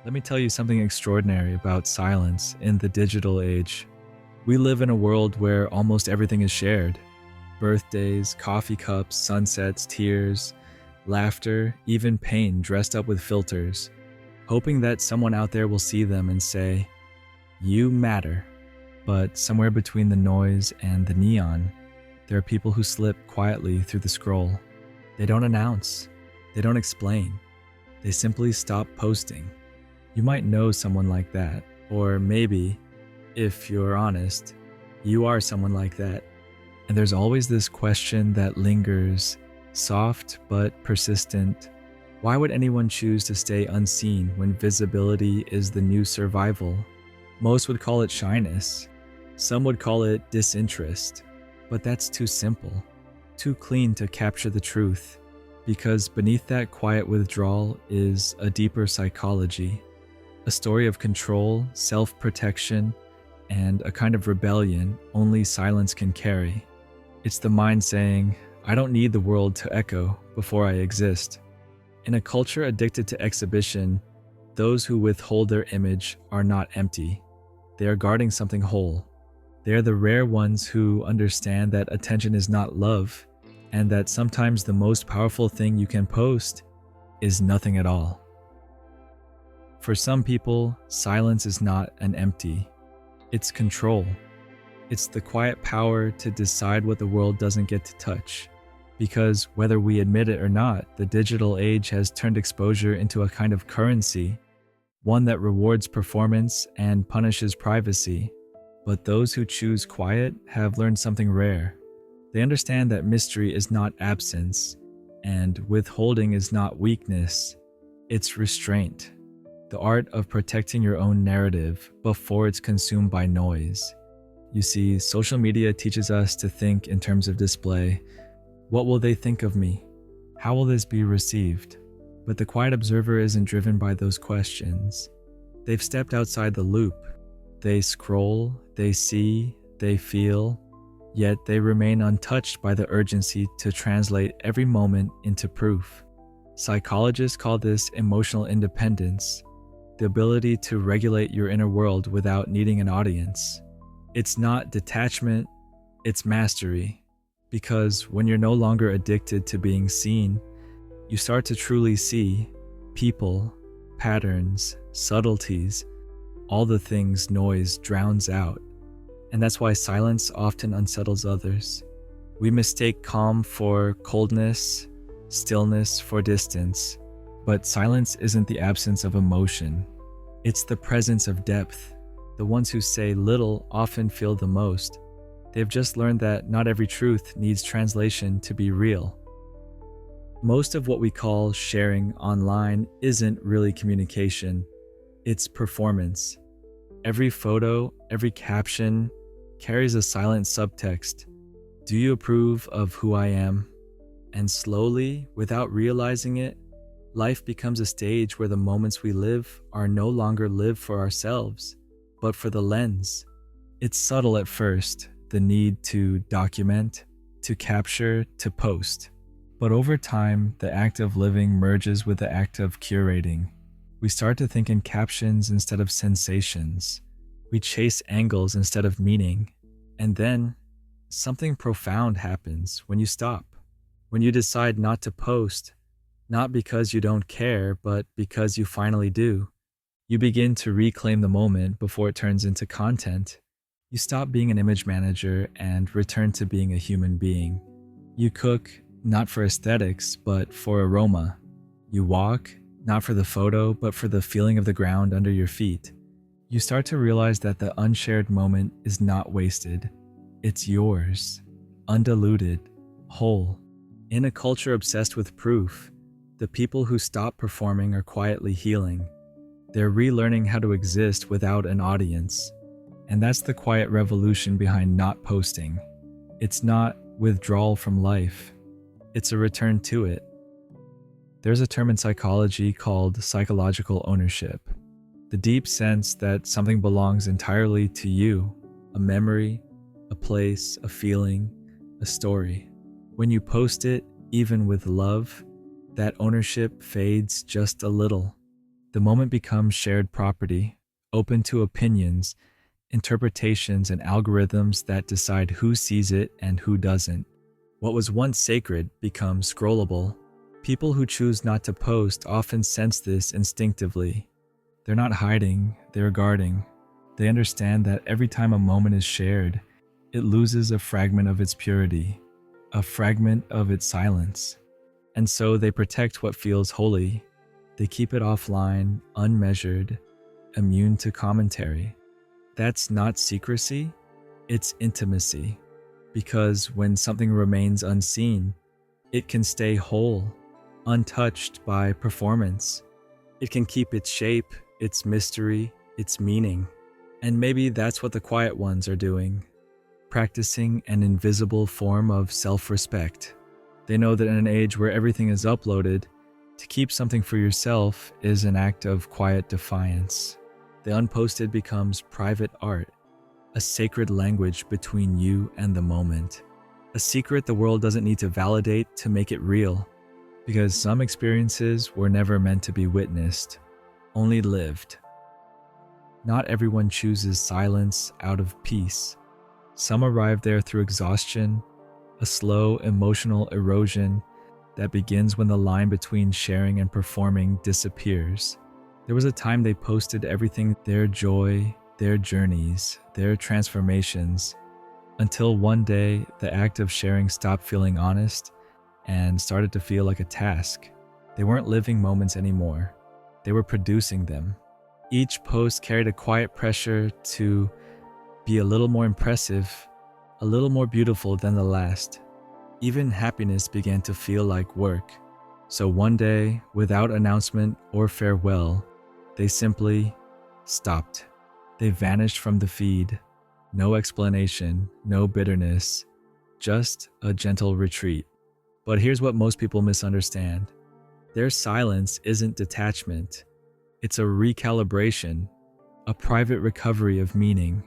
Let me tell you something extraordinary about silence in the digital age. We live in a world where almost everything is shared: birthdays, coffee cups, sunsets, tears, laughter, even pain dressed up with filters, hoping that someone out there will see them and say, "You matter." But somewhere between the noise and the neon, there are people who slip quietly through the scroll. They don't announce, they don't explain, they simply stop posting. You might know someone like that, or maybe, if you're honest, you are someone like that. And there's always this question that lingers, soft but persistent. Why would anyone choose to stay unseen when visibility is the new survival? Most would call it shyness. Some would call it disinterest. But that's too simple, too clean to capture the truth, because beneath that quiet withdrawal is a deeper psychology. A story of control, self-protection, and a kind of rebellion only silence can carry. It's the mind saying, "I don't need the world to echo before I exist." In a culture addicted to exhibition, those who withhold their image are not empty. They are guarding something whole. They are the rare ones who understand that attention is not love, and that sometimes the most powerful thing you can post is nothing at all. For some people, silence is not an empty. It's control. It's the quiet power to decide what the world doesn't get to touch. Because whether we admit it or not, the digital age has turned exposure into a kind of currency, one that rewards performance and punishes privacy. But those who choose quiet have learned something rare. They understand that mystery is not absence, and withholding is not weakness, it's restraint. The art of protecting your own narrative before it's consumed by noise. You see, social media teaches us to think in terms of display. What will they think of me? How will this be received? But the quiet observer isn't driven by those questions. They've stepped outside the loop. They scroll, they see, they feel, yet they remain untouched by the urgency to translate every moment into proof. Psychologists call this emotional independence, the ability to regulate your inner world without needing an audience. It's not detachment, it's mastery. Because when you're no longer addicted to being seen, you start to truly see people, patterns, subtleties, all the things noise drowns out. And that's why silence often unsettles others. We mistake calm for coldness, stillness for distance. But silence isn't the absence of emotion. It's the presence of depth. The ones who say little often feel the most. They've just learned that not every truth needs translation to be real. Most of what we call sharing online isn't really communication. It's performance. Every photo, every caption carries a silent subtext. Do you approve of who I am? And slowly, without realizing it, life becomes a stage where the moments we live are no longer lived for ourselves, but for the lens. It's subtle at first, the need to document, to capture, to post. But over time, the act of living merges with the act of curating. We start to think in captions instead of sensations. We chase angles instead of meaning. And then, something profound happens when you stop. When you decide not to post, not because you don't care, but because you finally do. You begin to reclaim the moment before it turns into content. You stop being an image manager and return to being a human being. You cook, not for aesthetics, but for aroma. You walk, not for the photo, but for the feeling of the ground under your feet. You start to realize that the unshared moment is not wasted. It's yours, undiluted, whole. In a culture obsessed with proof, the people who stop performing are quietly healing. They're relearning how to exist without an audience. And that's the quiet revolution behind not posting. It's not withdrawal from life. It's a return to it. There's a term in psychology called psychological ownership. The deep sense that something belongs entirely to you, a memory, a place, a feeling, a story. When you post it, even with love, that ownership fades just a little. The moment becomes shared property, open to opinions, interpretations, and algorithms that decide who sees it and who doesn't. What was once sacred becomes scrollable. People who choose not to post often sense this instinctively. They're not hiding, they're guarding. They understand that every time a moment is shared, it loses a fragment of its purity, a fragment of its silence. And so they protect what feels holy. They keep it offline, unmeasured, immune to commentary. That's not secrecy, it's intimacy. Because when something remains unseen, it can stay whole, untouched by performance. It can keep its shape, its mystery, its meaning. And maybe that's what the quiet ones are doing, practicing an invisible form of self-respect. They know that in an age where everything is uploaded, to keep something for yourself is an act of quiet defiance. The unposted becomes private art, a sacred language between you and the moment. A secret the world doesn't need to validate to make it real, because some experiences were never meant to be witnessed, only lived. Not everyone chooses silence out of peace. Some arrive there through exhaustion, a slow emotional erosion that begins when the line between sharing and performing disappears. There was a time they posted everything, their joy, their journeys, their transformations, until one day the act of sharing stopped feeling honest and started to feel like a task. They weren't living moments anymore. They were producing them. Each post carried a quiet pressure to be a little more impressive, a little more beautiful than the last. Even happiness began to feel like work. So one day, without announcement or farewell, they simply stopped. They vanished from the feed. No explanation, no bitterness, just a gentle retreat. But here's what most people misunderstand. Their silence isn't detachment. It's a recalibration, a private recovery of meaning.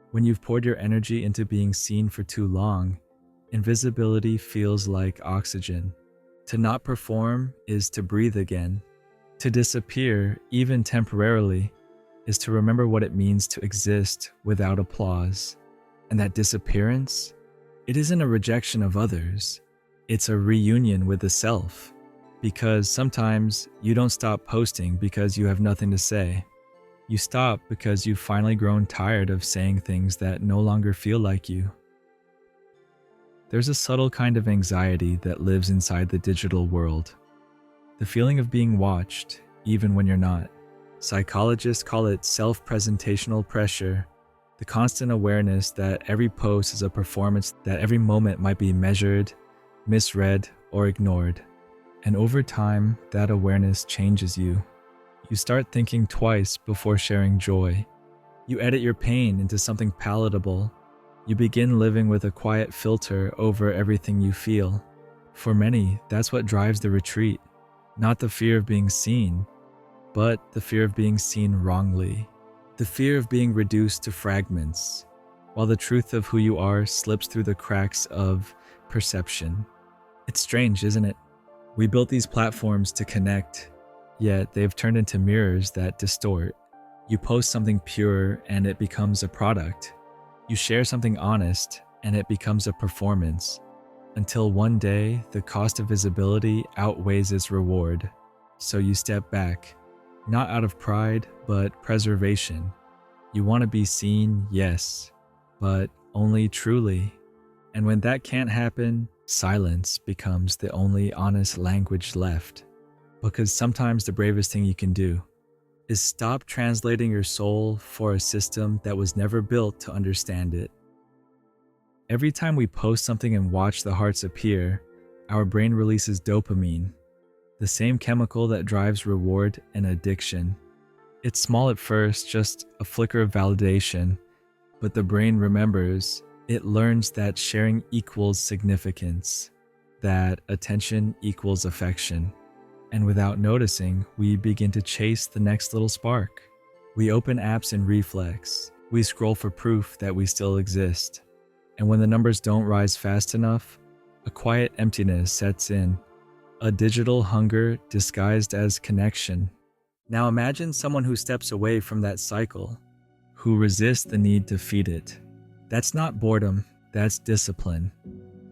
When you've poured your energy into being seen for too long, invisibility feels like oxygen. To not perform is to breathe again. To disappear, even temporarily, is to remember what it means to exist without applause. And that disappearance, it isn't a rejection of others. It's a reunion with the self. Because sometimes you don't stop posting because you have nothing to say. You stop because you've finally grown tired of saying things that no longer feel like you. There's a subtle kind of anxiety that lives inside the digital world. The feeling of being watched, even when you're not. Psychologists call it self-presentational pressure, the constant awareness that every post is a performance, that every moment might be measured, misread, or ignored. And over time, that awareness changes you. You start thinking twice before sharing joy. You edit your pain into something palatable. You begin living with a quiet filter over everything you feel. For many, that's what drives the retreat. Not the fear of being seen, but the fear of being seen wrongly. The fear of being reduced to fragments, while the truth of who you are slips through the cracks of perception. It's strange, isn't it? We built these platforms to connect, yet they've turned into mirrors that distort. You post something pure and it becomes a product. You share something honest and it becomes a performance. Until one day, the cost of visibility outweighs its reward. So you step back, not out of pride, but preservation. You want to be seen, yes, but only truly. And when that can't happen, silence becomes the only honest language left. Because sometimes the bravest thing you can do is stop translating your soul for a system that was never built to understand it. Every time we post something and watch the hearts appear, our brain releases dopamine, the same chemical that drives reward and addiction. It's small at first, just a flicker of validation, but the brain remembers. It learns that sharing equals significance, that attention equals affection. And without noticing, we begin to chase the next little spark. We open apps in reflex. We scroll for proof that we still exist. And when the numbers don't rise fast enough, a quiet emptiness sets in, a digital hunger disguised as connection. Now imagine someone who steps away from that cycle, who resists the need to feed it. That's not boredom, that's discipline.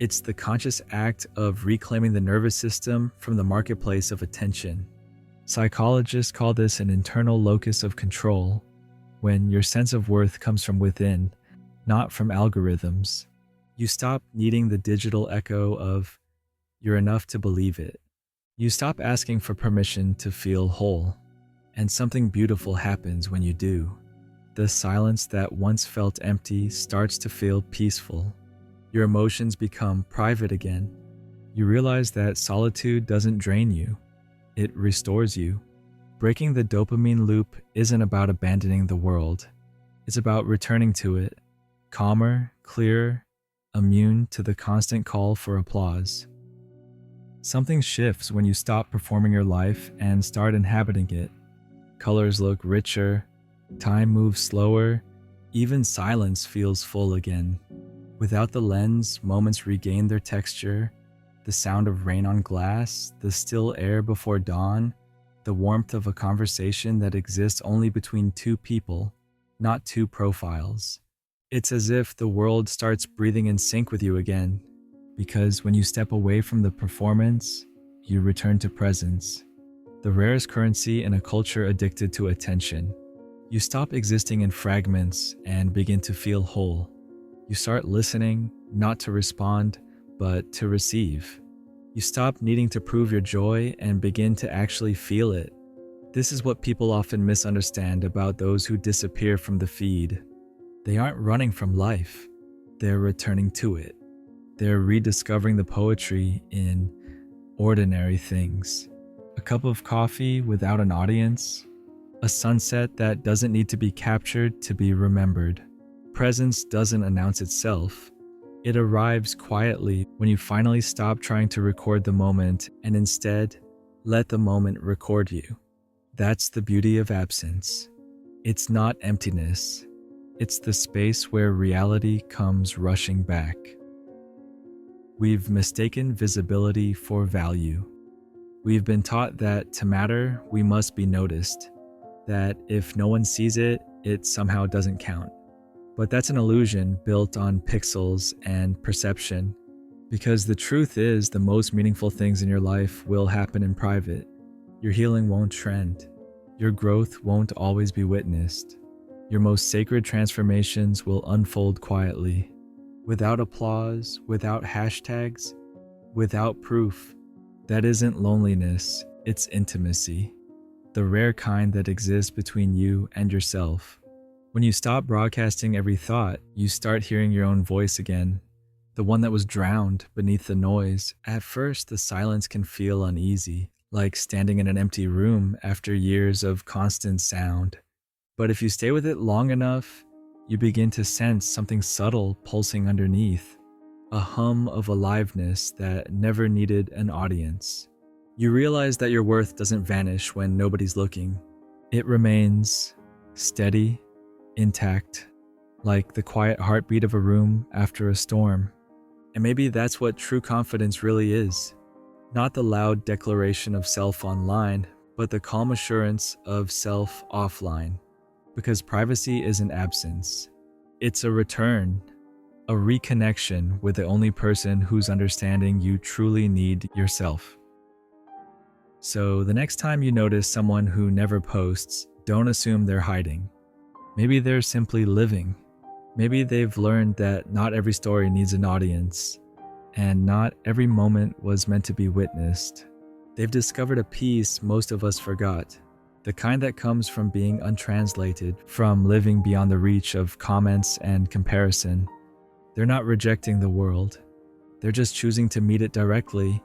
It's the conscious act of reclaiming the nervous system from the marketplace of attention. Psychologists call this an internal locus of control, when your sense of worth comes from within, not from algorithms. You stop needing the digital echo of, "you're enough to believe it." You stop asking for permission to feel whole. And something beautiful happens when you do. The silence that once felt empty starts to feel peaceful. Your emotions become private again. You realize that solitude doesn't drain you, it restores you. Breaking the dopamine loop isn't about abandoning the world. It's about returning to it, calmer, clearer, immune to the constant call for applause. Something shifts when you stop performing your life and start inhabiting it. Colors look richer, time moves slower, even silence feels full again. Without the lens, moments regain their texture, the sound of rain on glass, the still air before dawn, the warmth of a conversation that exists only between two people, not two profiles. It's as if the world starts breathing in sync with you again, because when you step away from the performance, you return to presence. The rarest currency in a culture addicted to attention. You stop existing in fragments and begin to feel whole. You start listening, not to respond, but to receive. You stop needing to prove your joy and begin to actually feel it. This is what people often misunderstand about those who disappear from the feed. They aren't running from life, they're returning to it. They're rediscovering the poetry in ordinary things. A cup of coffee without an audience, a sunset that doesn't need to be captured to be remembered. Presence doesn't announce itself. It arrives quietly when you finally stop trying to record the moment and instead let the moment record you. That's the beauty of absence. It's not emptiness. It's the space where reality comes rushing back. We've mistaken visibility for value. We've been taught that to matter, we must be noticed. That if no one sees it, it somehow doesn't count. But that's an illusion built on pixels and perception, because the truth is the most meaningful things in your life will happen in private. Your healing won't trend. Your growth won't always be witnessed. Your most sacred transformations will unfold quietly, without applause, without hashtags, without proof. That isn't loneliness, it's intimacy. The rare kind that exists between you and yourself. When you stop broadcasting every thought, you start hearing your own voice again, the one that was drowned beneath the noise. At first, the silence can feel uneasy, like standing in an empty room after years of constant sound. But if you stay with it long enough, you begin to sense something subtle pulsing underneath, a hum of aliveness that never needed an audience. You realize that your worth doesn't vanish when nobody's looking. It remains steady, intact, like the quiet heartbeat of a room after a storm. And maybe that's what true confidence really is. Not the loud declaration of self online, but the calm assurance of self offline. Because privacy isn't absence. It's a return, a reconnection with the only person whose understanding you truly need yourself. So the next time you notice someone who never posts, don't assume they're hiding. Maybe they're simply living. Maybe they've learned that not every story needs an audience, and not every moment was meant to be witnessed. They've discovered a piece most of us forgot, the kind that comes from being untranslated, from living beyond the reach of comments and comparison. They're not rejecting the world. They're just choosing to meet it directly,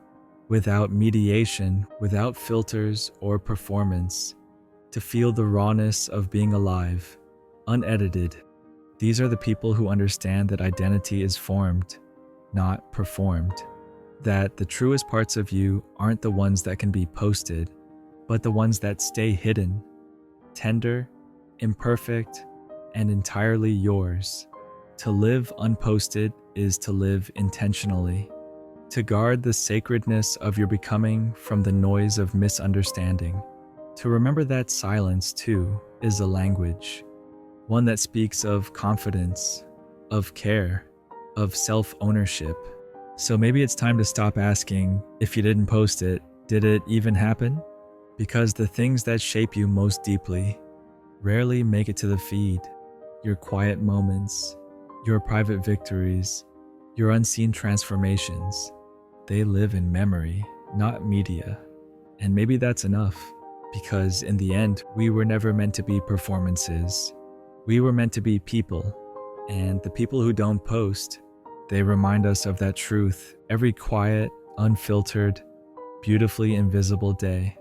without mediation, without filters or performance, to feel the rawness of being alive. Unedited. These are the people who understand that identity is formed, not performed. That the truest parts of you aren't the ones that can be posted, but the ones that stay hidden, tender, imperfect, and entirely yours. To live unposted is to live intentionally. To guard the sacredness of your becoming from the noise of misunderstanding. To remember that silence, too, is a language, one that speaks of confidence, of care, of self-ownership. So maybe it's time to stop asking, if you didn't post it, did it even happen? Because the things that shape you most deeply rarely make it to the feed. Your quiet moments, your private victories, your unseen transformations, they live in memory, not media. And maybe that's enough, because in the end, we were never meant to be performances. We were meant to be people, and the people who don't post, they remind us of that truth every quiet, unfiltered, beautifully invisible day.